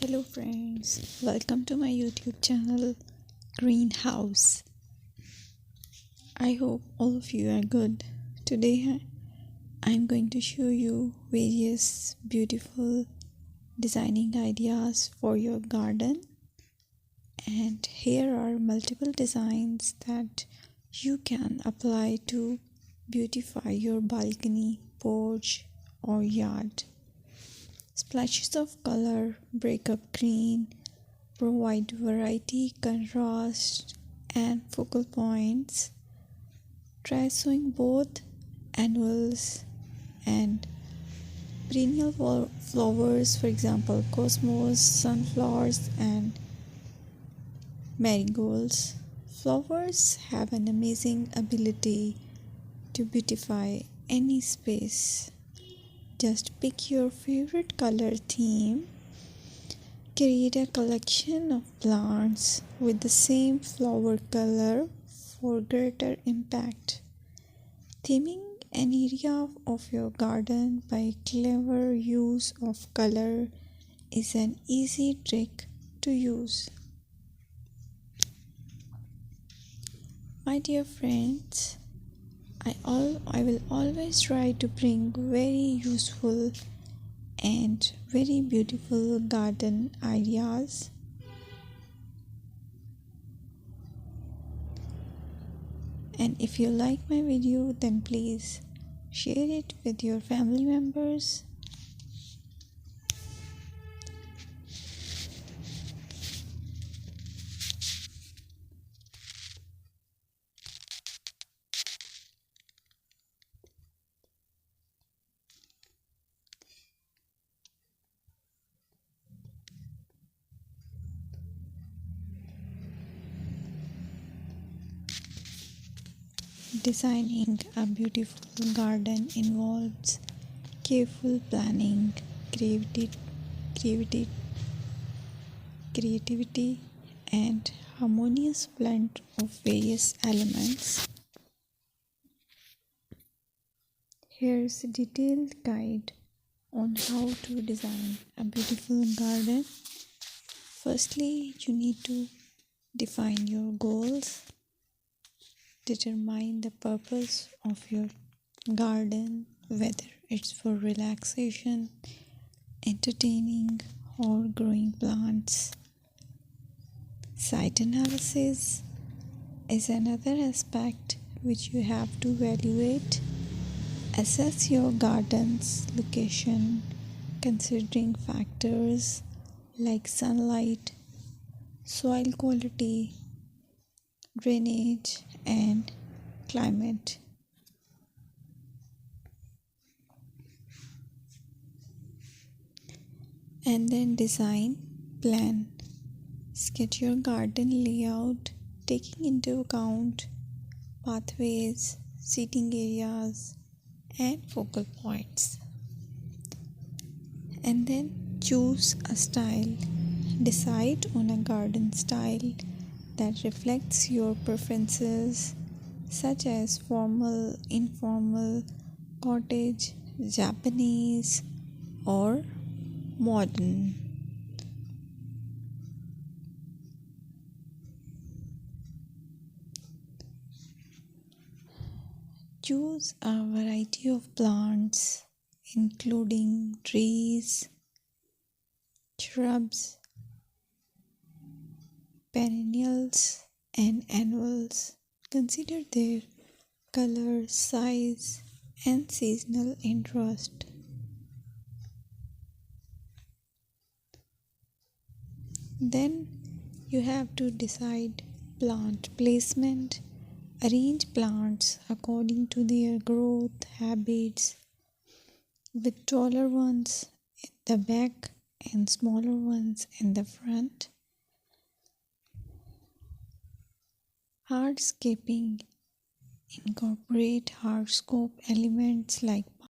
Hello friends, welcome to my YouTube channel Greenhouse. I hope all of you are good. Today I'm going to show you various beautiful designing ideas for your garden, and here are multiple designs that you can apply to beautify your balcony, porch or yard. Splashes of color break up green, provide variety, contrast, and focal points. Try sowing both annuals and perennial flowers, for example, cosmos, sunflowers, and marigolds. Flowers have an amazing ability to beautify any space. Just pick your favorite color theme. Create a collection of plants with the same flower color for greater impact. Theming an area of your garden by clever use of color is an easy trick to use. My dear friends, I will always try to bring very useful and very beautiful garden ideas. And if you like my video, then please share it with your family members. Designing a beautiful garden involves careful planning, creativity, creativity, and harmonious blend of various elements. Here's a detailed guide on how to design a beautiful garden. Firstly, you need to define your goals. Determine the purpose of your garden, whether it's for relaxation, entertaining, or growing plants. Site analysis is another aspect which you have to evaluate. Assess your garden's location, considering factors like sunlight, soil quality, drainage, and climate. And then design plan. Sketch your garden layout, taking into account pathways, seating areas, and focal points. And then choose a style. Decide on a garden style that reflects your preferences, such as formal, informal, cottage, Japanese, or modern. Choose a variety of plants, including trees, shrubs, perennials, and annuals. Consider their color, size, and seasonal interest. Then you have to decide plant placement. Arrange plants according to their growth habits, with taller ones in the back and smaller ones in the front. Hardscaping. Incorporate hardscape elements like